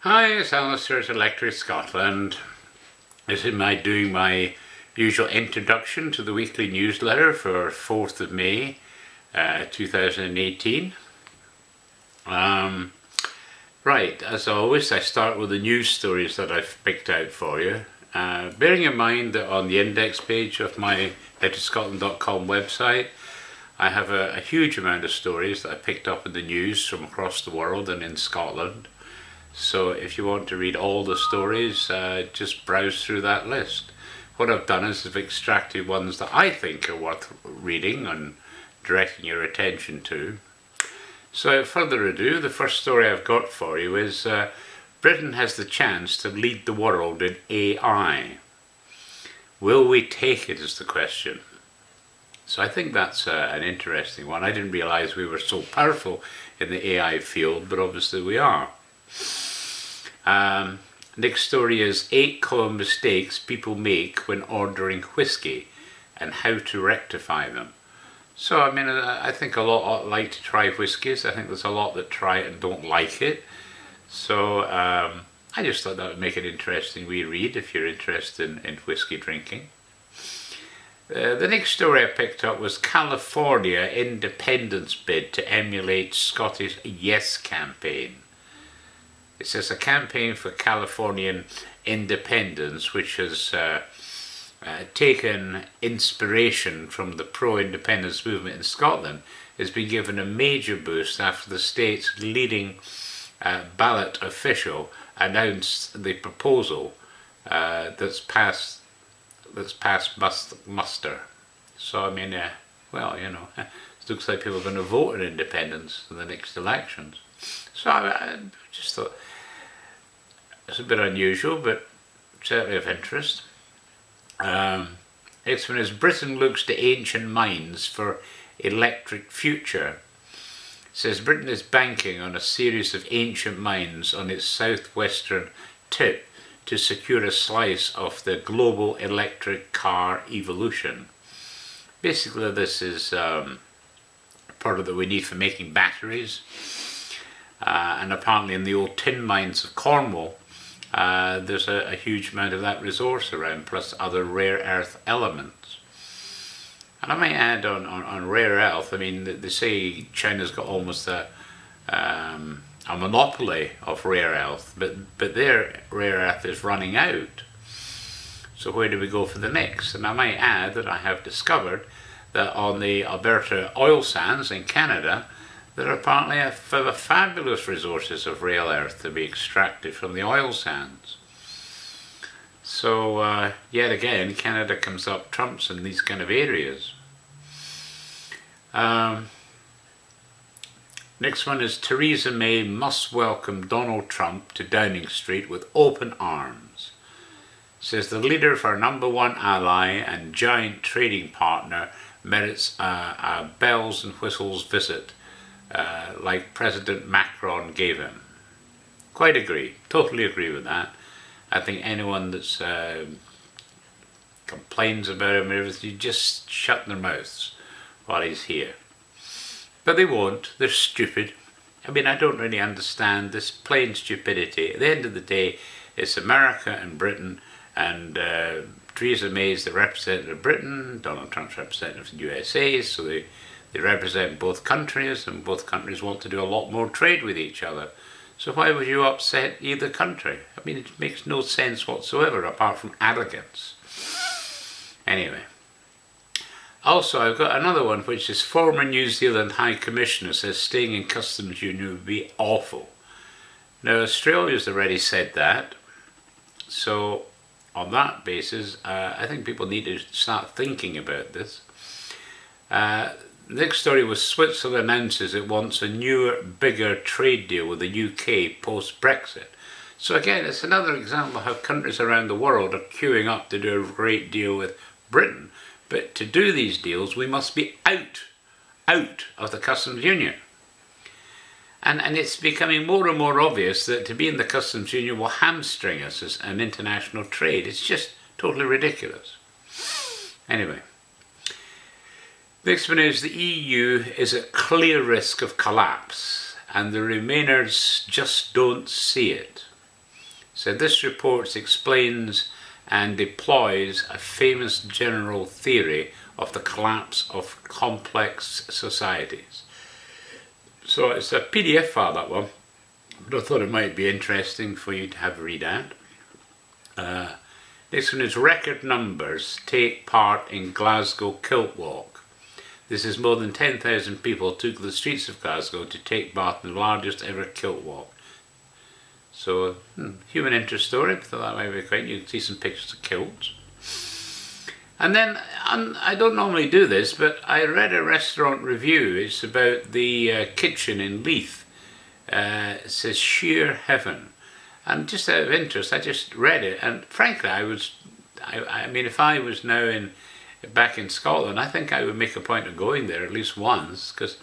Hi, it's Alistair at Electric Scotland. This is doing my usual introduction to the weekly newsletter for 4th of May 2018. Right, as always, I start with the news stories that I've picked out for you. Bearing in mind that on the index page of my electricscotland.com website, I have a huge amount of stories that I picked up in the news from across the world and in Scotland. So if you want to read all the stories, just browse through that list. What I've done is I've extracted ones that I think are worth reading and directing your attention to. So without further ado, the first story I've got for you is Britain has the chance to lead the world in AI. Will we take it is the question. So I think that's an interesting one. I didn't realise we were so powerful in the AI field, but obviously we are. Next story is 8 common mistakes people make when ordering whiskey and how to rectify them. So I mean, I think a lot like to try whiskies. I think there's a lot that try it and don't like it. So I just thought that would make an interesting wee read if you're interested in whiskey drinking. The next story I picked up was California independence bid to emulate Scottish Yes campaign. It says a campaign for Californian independence, which has taken inspiration from the pro-independence movement in Scotland, has been given a major boost after the state's leading ballot official announced the proposal that's passed muster. So I mean, well, you know, it looks like people are going to vote in independence in the next elections. So I just thought it's a bit unusual, but certainly of interest. Next one is Britain looks to ancient mines for electric future. It says Britain is banking on a series of ancient mines on its southwestern tip to secure a slice of the global electric car evolution. Basically, this is part of that we need for making batteries. And apparently in the old tin mines of Cornwall, there's a huge amount of that resource around, plus other rare earth elements. And I might add on rare earth, I mean, they say China's got almost a monopoly of rare earth, but their rare earth is running out. So where do we go for the next? And I might add that I have discovered that on the Alberta oil sands in Canada, there are apparently fabulous resources of rare earth to be extracted from the oil sands. So yet again, Canada comes up trumps in these kind of areas. Next one is Theresa May must welcome Donald Trump to Downing Street with open arms. Says the leader of our number one ally and giant trading partner merits a bells and whistles visit like President Macron gave him. Quite agree, totally agree with that. I think anyone that's complains about him and everything, you just shut their mouths while he's here. But they won't, they're stupid. I mean, I don't really understand this plain stupidity. At the end of the day, it's America and Britain, and Theresa May is the representative of Britain, Donald Trump's representative of the USA, so they represent both countries, and both countries want to do a lot more trade with each other. So why would you upset either country? I mean, it makes no sense whatsoever, apart from arrogance. Anyway. Also, I've got another one, which is former New Zealand High Commissioner says staying in customs union would be awful. Now, Australia's already said that. So, on that basis, I think people need to start thinking about this. Next story was Switzerland announces it wants a newer, bigger trade deal with the UK post-Brexit. So again, it's another example of how countries around the world are queuing up to do a great deal with Britain. But to do these deals, we must be out of the customs union. And it's becoming more and more obvious that to be in the customs union will hamstring us as an international trade. It's just totally ridiculous. Anyway. Next one is the EU is at clear risk of collapse and the Remainers just don't see it. So this report explains and deploys a famous general theory of the collapse of complex societies. So it's a PDF file, that one, but I thought it might be interesting for you to have a read at. Next one is record numbers take part in Glasgow Kilt Walk. This is more than 10,000 people took the streets of Glasgow to take part in the largest ever kilt walk. So, human interest story, I thought that might be quite. You can see some pictures of kilts. And then, I don't normally do this, but I read a restaurant review. It's about the kitchen in Leith. It says sheer heaven. And just out of interest, I just read it, and frankly, I mean, if I was now back in Scotland, I think I would make a point of going there at least once, because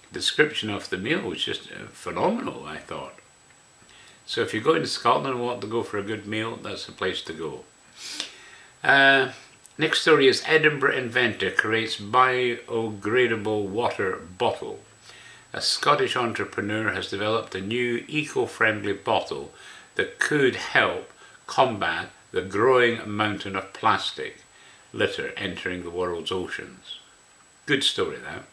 the description of the meal was just phenomenal, I thought. So if you're going to Scotland and want to go for a good meal, that's the place to go. Next story is Edinburgh inventor creates biodegradable water bottle. A Scottish entrepreneur has developed a new eco-friendly bottle that could help combat the growing mountain of plastic litter entering the world's oceans. Good story, that.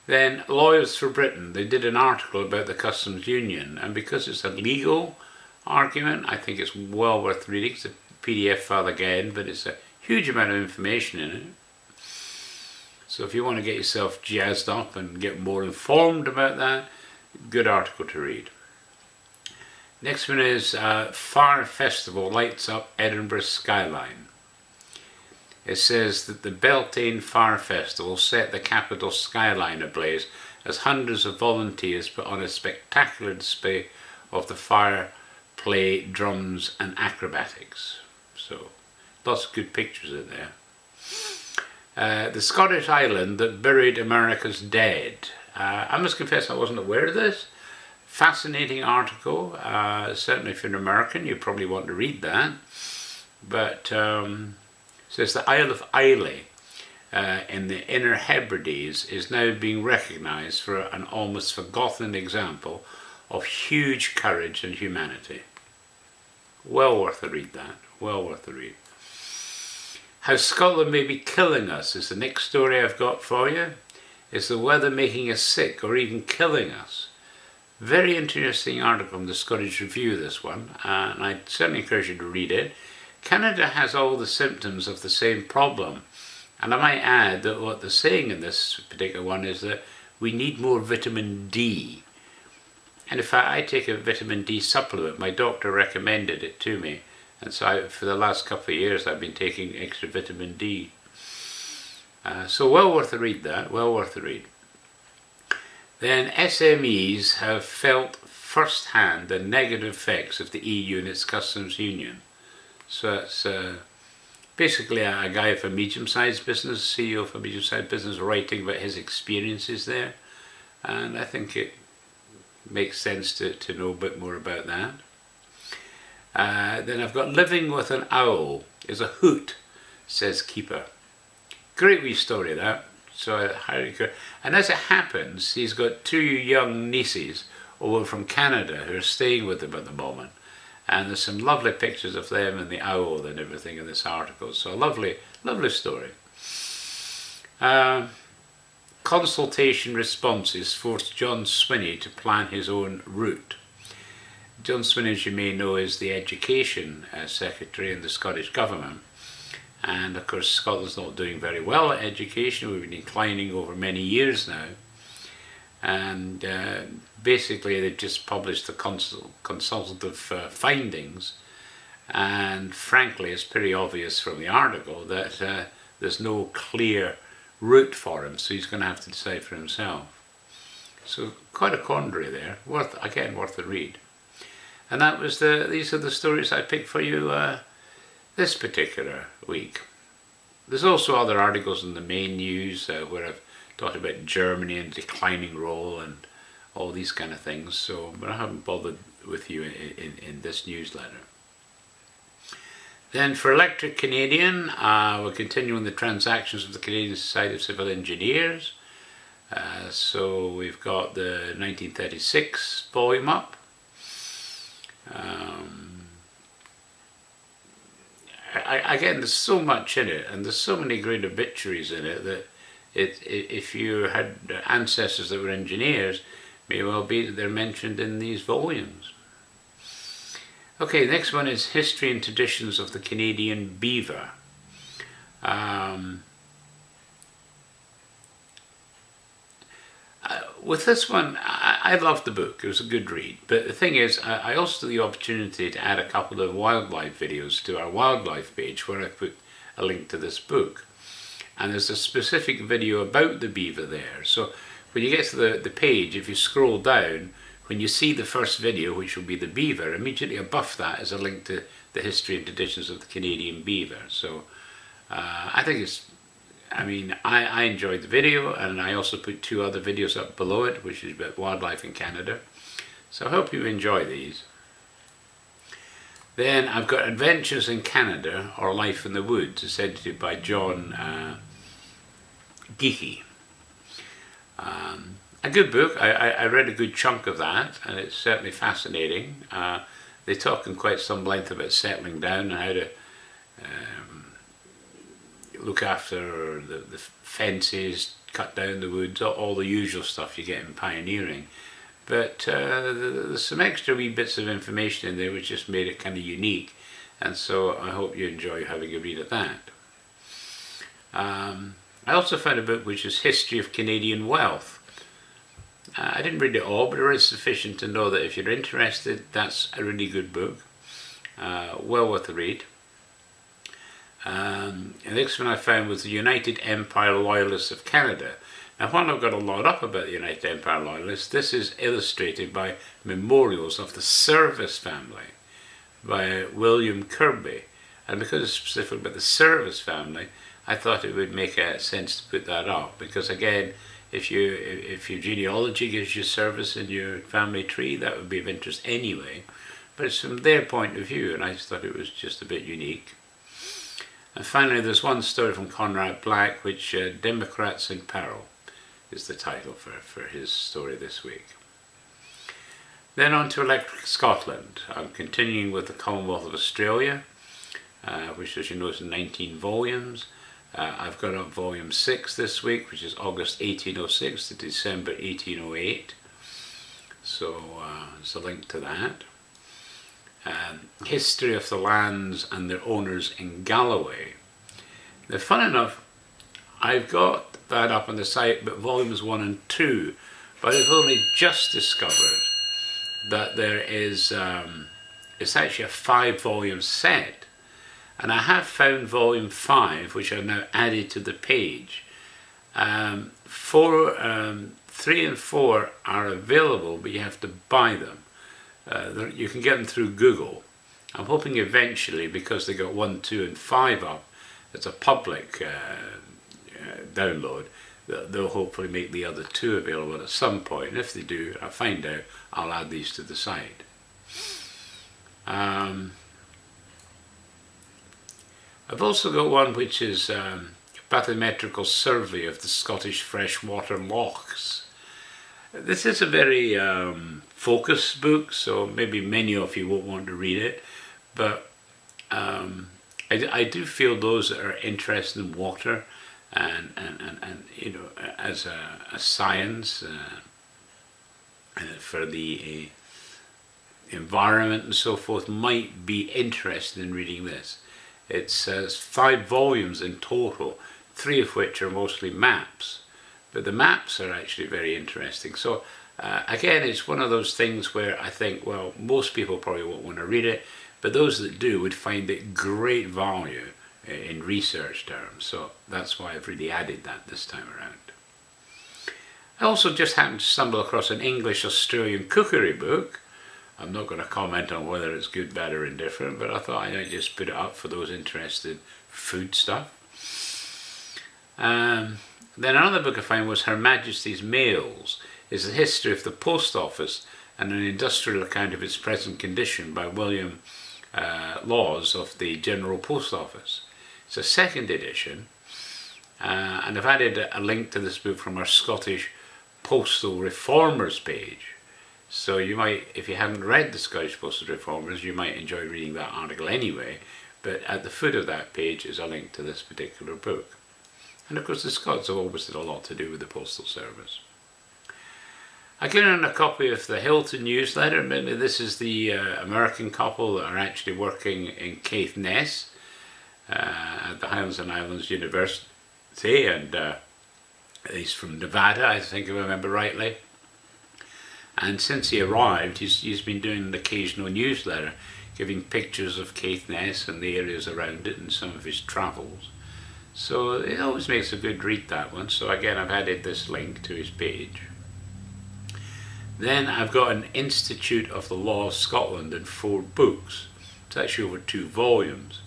Then Lawyers for Britain, they did an article about the customs union, and because it's a legal argument, I think it's well worth reading. It's a PDF file again, but it's a huge amount of information in it. So if you want to get yourself jazzed up and get more informed about that, good article to read. Next one is Fire Festival lights up Edinburgh skyline. It says that the Beltane Fire Festival set the capital skyline ablaze as hundreds of volunteers put on a spectacular display of the fire play, drums and acrobatics. So lots of good pictures in there. The Scottish island that buried America's dead. I must confess I wasn't aware of this. Fascinating article. Certainly if you're an American you probably want to read that. But says the Isle of Islay in the Inner Hebrides is now being recognised for an almost forgotten example of huge courage and humanity. Well worth a read, that. Well worth a read. How Scotland may be killing us is the next story I've got for you. Is the weather making us sick or even killing us? Very interesting article from the Scottish Review, this one, and I certainly encourage you to read it. Canada has all the symptoms of the same problem, and I might add that what they're saying in this particular one is that we need more vitamin D. And in fact, I take a vitamin D supplement. My doctor recommended it to me, and so for the last couple of years I've been taking extra vitamin D. So well worth a read, that, well worth a read. Then SMEs have felt firsthand the negative effects of the EU and its customs union. So it's basically a guy for a medium-sized business, CEO of a medium-sized business, writing about his experiences there. And I think it makes sense to know a bit more about that. Then I've got Living with an Owl is a hoot, says Keeper. Great wee story, that. So I highly encourage. And as it happens, he's got two young nieces over from Canada who are staying with him at the moment. And there's some lovely pictures of them and the owl and everything in this article. So a lovely, lovely story. Consultation responses forced John Swinney to plan his own route. John Swinney, as you may know, is the Education Secretary in the Scottish Government. And of course Scotland's not doing very well at education. We've been declining over many years now. And basically they've just published the consultative findings, and frankly it's pretty obvious from the article that there's no clear route for him, so he's going to have to decide for himself. So quite a quandary there, worth a read. And that was these are the stories I picked for you this particular week. There's also other articles in the main news where I've talked about Germany and declining role and all these kind of things, so but I haven't bothered with you in this newsletter. Then for Electric Canadian, we're continuing the transactions of the Canadian Society of Civil Engineers. So we've got the 1936 volume up. again, there's so much in it, and there's so many great obituaries in it that if you had ancestors that were engineers, may well be that they're mentioned in these volumes. Okay, next one is History and Traditions of the Canadian Beaver. With this one, I loved the book. It was a good read. But the thing is, I also took the opportunity to add a couple of wildlife videos to our wildlife page where I put a link to this book. And there's a specific video about the beaver there. So when you get to the page, if you scroll down, when you see the first video, which will be the beaver, immediately above that is a link to the history and traditions of the Canadian beaver. So I think I enjoyed the video, and I also put 2 other videos up below it, which is about wildlife in Canada. So I hope you enjoy these. Then I've got Adventures in Canada, or Life in the Woods, essentially by John Geekie. A good book. I read a good chunk of that, and it's certainly fascinating. They talk in quite some length about settling down and how to look after the fences, cut down the woods, all the usual stuff you get in pioneering. But there's some extra wee bits of information in there which just made it kind of unique, and so I hope you enjoy having a read of that. I also found a book which is History of Canadian Wealth. I didn't read it all, but it is sufficient to know that if you're interested, that's a really good book. Well worth a read. And the next one I found was the United Empire Loyalists of Canada. Now, while I've got a lot up about the United Empire Loyalists, this is illustrated by memorials of the Service family by William Kirby. And because it's specifically about the Service family, I thought it would make sense to put that up. Because again, if your genealogy gives you service in your family tree, that would be of interest anyway. But it's from their point of view, and I just thought it was just a bit unique. And finally, there's one story from Conrad Black, which Democrats in Peril is the title for his story this week. Then on to Electric Scotland. I'm continuing with the Commonwealth of Australia, which, as you know, is in 19 volumes. I've got up volume 6 this week, which is August 1806 to December 1808. So there's a link to that. History of the lands and their owners in Galloway. Now, fun enough, I've got that up on the site, but volumes 1 and 2, but I've only just discovered that there is, it's actually a 5-volume set, and I have found volume 5, which I've now added to the page. 3 and 4 are available, but you have to buy them. You can get them through Google. I'm hoping eventually, because they got 1, 2 and 5 up as a public download, they'll hopefully make the other 2 available at some point. And if they do, I find out, I'll add these to the site. I've also got one which is a bathymetrical survey of the Scottish freshwater lochs. This is a very focused book, so maybe many of you won't want to read it, but I do feel those that are interested in water and you know, as a science for the environment and so forth, might be interested in reading this. It's 5 volumes in total, 3 of which are mostly maps. But the maps are actually very interesting. So again, it's one of those things where I think, well, most people probably won't want to read it, but those that do would find it great value in research terms. So that's why I've really added that this time around. I also just happened to stumble across an English-Australian cookery book. I'm not going to comment on whether it's good, bad or indifferent, but I thought I'd just put it up for those interested in food stuff. Then another book I found was Her Majesty's Mails, is the history of the post office and an industrial account of its present condition by William Laws of the General Post Office. It's a 2nd edition, and I've added a link to this book from our Scottish Postal Reformers page. So you might, if you haven't read the Scottish Postal Reformers, you might enjoy reading that article anyway. But at the foot of that page is a link to this particular book. And of course the Scots have always had a lot to do with the Postal Service. I gave in a copy of the Hilton newsletter. This is the American couple that are actually working in Caithness at the Highlands and Islands University, and he's from Nevada, I think, if I remember rightly. And since he arrived, he's been doing an occasional newsletter, giving pictures of Caithness and the areas around it and some of his travels. So it always makes a good read, that one. So again, I've added this link to his page. Then I've got an Institute of the Law of Scotland in 4 books. It's actually over 2 volumes.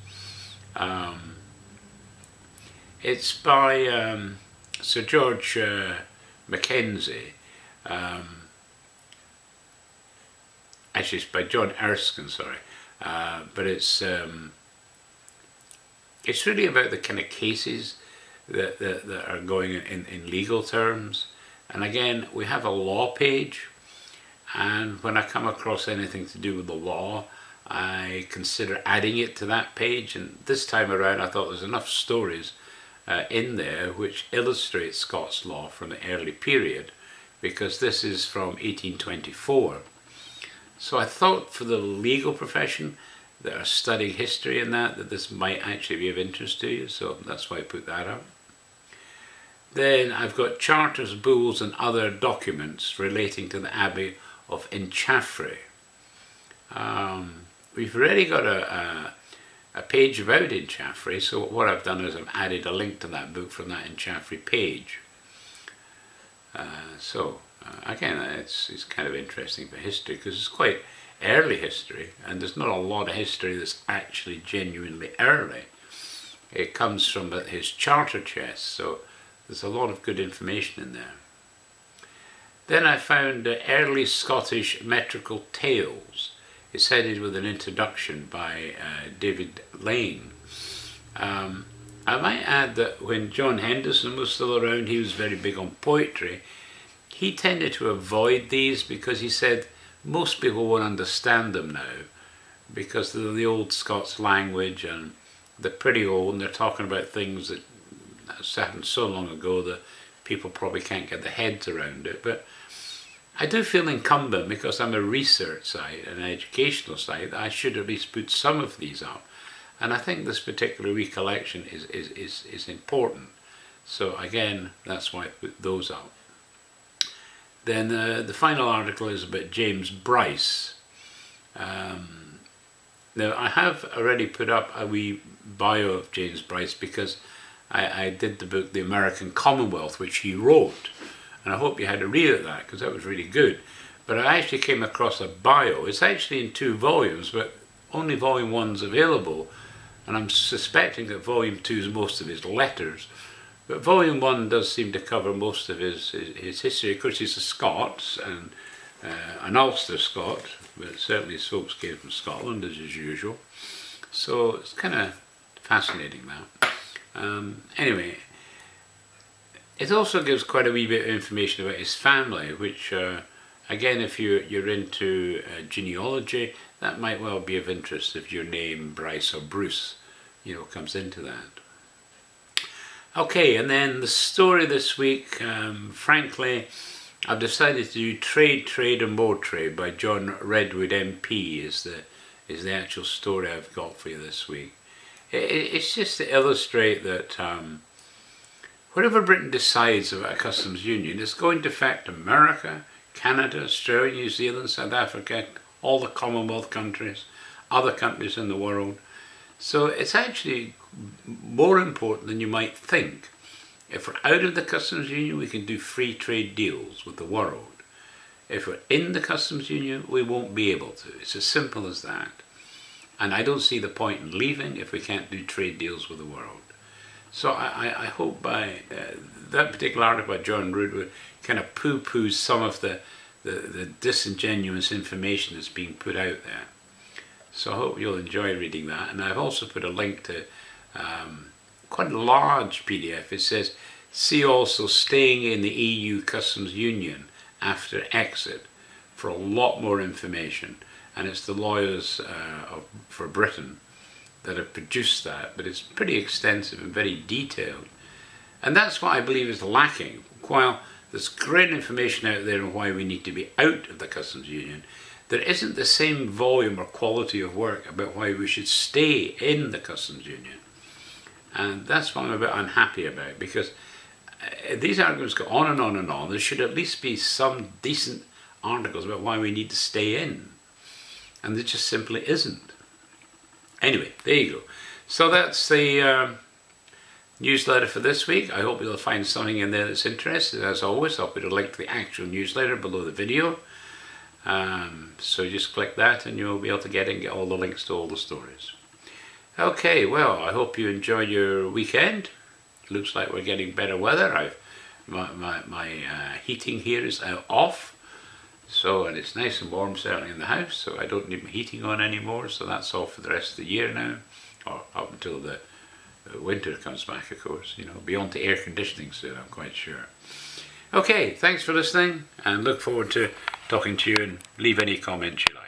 It's by Sir George Mackenzie. Actually, it's by John Erskine, sorry. But it's really about the kind of cases that are going in legal terms. And again, we have a law page. And when I come across anything to do with the law, I consider adding it to that page. And this time around, I thought there's enough stories in there which illustrate Scots law from the early period, because this is from 1824. So I thought for the legal profession that are studying history and that this might actually be of interest to you. So that's why I put that up. Then I've got charters, bulls and other documents relating to the Abbey of Inchaffrey. We've already got a page about Inchaffrey, so what I've done is I've added a link to that book from that Inchaffrey page. Again, it's kind of interesting for history, because it's quite early history, and there's not a lot of history that's actually genuinely early. It comes from his charter chest, so there's a lot of good information in there. Then I found Early Scottish Metrical Tales. It's headed with an introduction by David Lane. I might add that when John Henderson was still around, he was very big on poetry. He tended to avoid these because he said most people won't understand them now because they're the old Scots language and they're pretty old, and they're talking about things that happened so long ago that people probably can't get their heads around it. But I do feel incumbent, because I'm a research site, an educational site, that I should at least put some of these up. And I think this particular recollection is important. So again, that's why I put those up. Then the final article is about James Bryce. Now I have already put up a wee bio of James Bryce, because I did the book The American Commonwealth, which he wrote. And I hope you had a read of that, because that was really good. But I actually came across a bio. It's actually in 2 volumes, but only volume 1's available. And I'm suspecting that volume 2 is most of his letters. But volume 1 does seem to cover most of his history. Of course, he's a Scot, and an Ulster Scot, but certainly his folks came from Scotland, as is usual. So it's kind of fascinating, that. Anyway, it also gives quite a wee bit of information about his family, which, again, if you're into genealogy, that might well be of interest if your name, Bryce or Bruce, comes into that. Okay, and then the story this week, frankly, I've decided to do Trade and More Trade by John Redwood MP is the actual story I've got for you this week. It's just to illustrate that whatever Britain decides about a customs union, it's going to affect America, Canada, Australia, New Zealand, South Africa, all the Commonwealth countries, other countries in the world. So it's actually more important than you might think. If we're out of the customs union, we can do free trade deals with the world. If we're in the customs union, we won't be able to. It's as simple as that. And I don't see the point in leaving if we can't do trade deals with the world. So I hope by that particular article by John Redwood kind of poo-poos some of the disingenuous information that's being put out there. So I hope you'll enjoy reading that. And I've also put a link to quite a large PDF. It says, see also staying in the EU Customs Union after exit, for a lot more information. And it's the lawyers for Britain that have produced that, but it's pretty extensive and very detailed. And that's what I believe is lacking. While there's great information out there on why we need to be out of the customs union, there isn't the same volume or quality of work about why we should stay in the customs union. And that's what I'm a bit unhappy about, because these arguments go on and on and on. There should at least be some decent articles about why we need to stay in. And there just simply isn't. Anyway, there you go. So that's the newsletter for this week. I hope you'll find something in there that's interesting. As always, I'll put a link to the actual newsletter below the video. So just click that and you'll be able to get all the links to all the stories. Okay, well, I hope you enjoyed your weekend. Looks like we're getting better weather. My heating here is off. So, and it's nice and warm certainly in the house, so I don't need my heating on anymore, so that's all for the rest of the year now, or up until the winter comes back, of course, beyond the air conditioning soon, I'm quite sure. Okay, thanks for listening, and look forward to talking to you, and leave any comments you like.